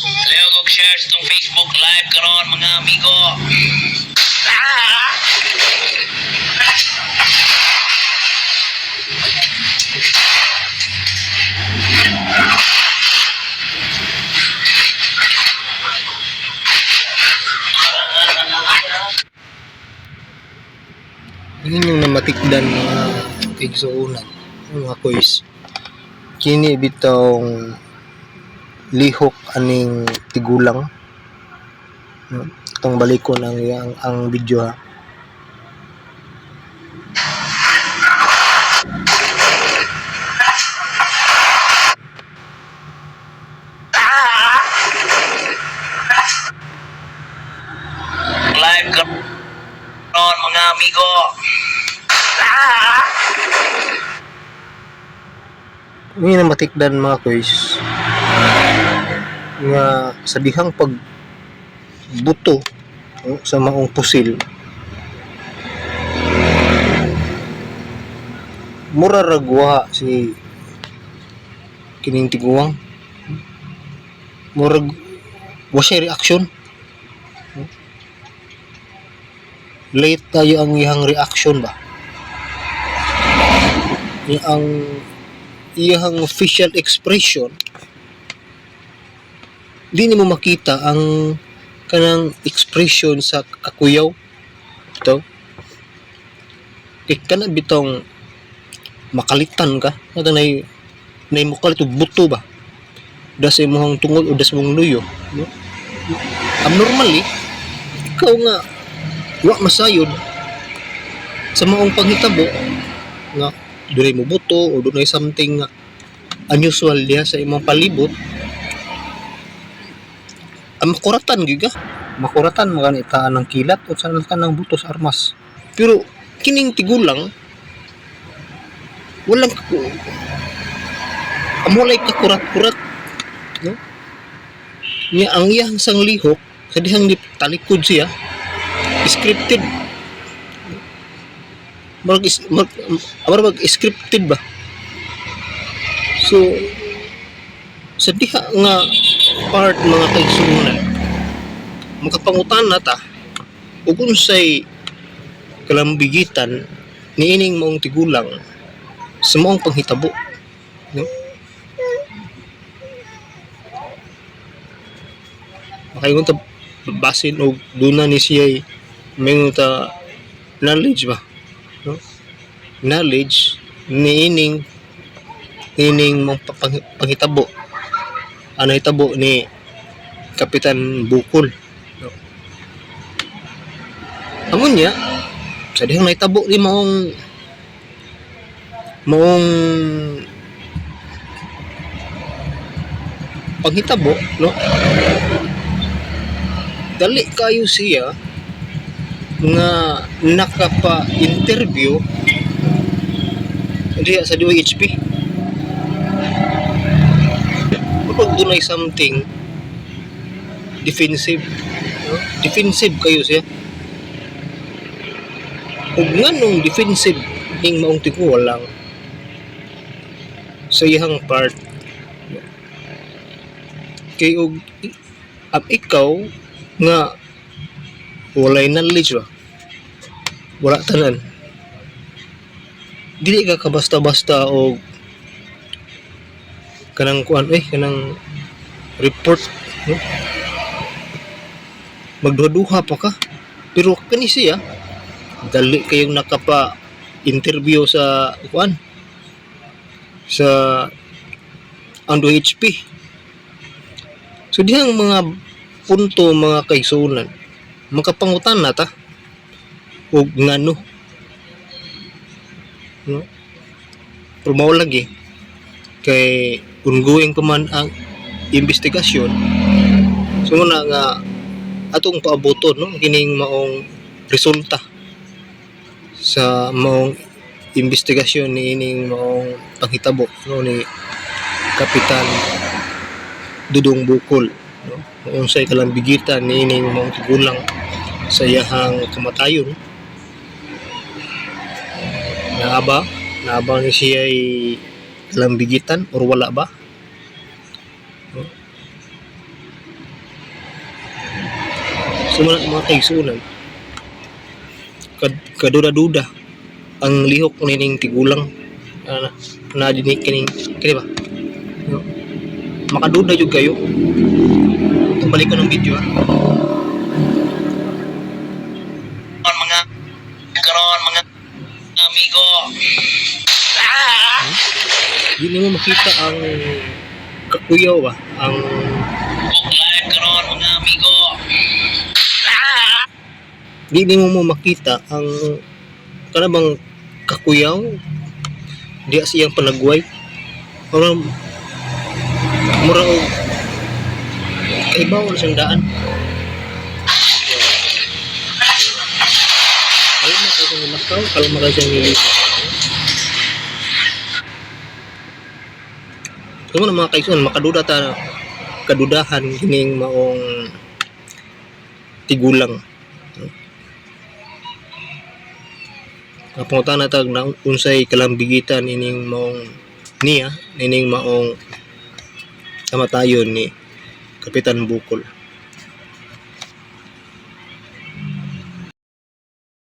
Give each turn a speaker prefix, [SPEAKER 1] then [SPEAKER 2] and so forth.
[SPEAKER 1] Leo kog shares tong Facebook live karon mga amigo.
[SPEAKER 2] Yun yung namatikdan mga kaigsuunan, mga kois. Kini bitong lihok aning tigulang. No? Itong balik ko ng ang video ha.
[SPEAKER 1] Live karon mga amigo.
[SPEAKER 2] Yun yung namatikdan mga kois. Nga sa dihang pagbuto no, sa maong pusil. Mura ragwa si kining tiguang. Murag wa siya reaction. Late tayo ang iyang reaction ba? Ang iyang facial expression di mo makita ang kanang expression sa kakuyaw ito kana bitong makalitan ka nato nay mukalit og buto ba das imong tungod o das mong luyo no? Abnormally ikaw nga wa masayod sa maong panghitabo nga dunay mo buto o dunay something unusual diha sa imong palibot makuratan gyud ka makuratan maganitaan ng kilat o sa kanang buto sa armas pero kining tigulang walang amulay ka kurat-kurat no niya ang iyang sang lihok sa dihang talikod siya scripted marag scripted ba so sa diha nga part mga kaigsuunan makapangutan na ta ug unsay kalambigitan niining maong tigulang sa maong panghitabo no makaingon ta basin og duna ni siya mayingon ta knowledge ba no knowledge niining mong panghitabo ano hitabo ni Kapitan Bukol no? Amon niya sa dihang nahitabo ni maong panghitabo no dali kayo siya nga nakapa-interview diya sa DOHP kapag dunay something defensive no? Defensive kayo siya ug nganong defensive ning maong tigulang lang sa iyang part kay og ikaw nga walay knowledge ba wala tanan dili ka basta-basta og kanang kuan kanang report no? Magduha-duha pa ka pero kani siya dali kayong nakapa interview sa kuan sa Ando HP so dihang mga punto mga kaigsuunan makapangutan na ta og ngano no pero mao lagi kay ongoing pa man ang investigasyon so muna nga atong paaboton no kining maong resulta sa maong investigasyon ni ining maong panghitabo no ni Kapitan Dudong Bukol no unsay kalambigitan ni ining maong tigulang sa iyahang kamatayon naaba ni siya ay kalambigitan or wala ba Sumala mga kaigsunan. Kaduda-duda ang lihok nining tigulang na dinig kini ba? No? Makaduda jud kayo. Itong balik ko ng video
[SPEAKER 1] Mga karon mga amigo.
[SPEAKER 2] Hindi mo makita ang kakuyaw ba? Ang
[SPEAKER 1] Facebook live karon mga amigo.
[SPEAKER 2] hindi mo makita ang kanabang kakuyaw diya siyang panagway mura og kaibaw na siyang daan kalma ka siyang nilakaw kalma ka siyang nilikaw so mga mga kaigsunan makaduda ta kadudahan kining maong tigulang Napunta na tag na unsay kalambigitan ining maong niya, ining maong kamatayon ni Kapitan Bukol.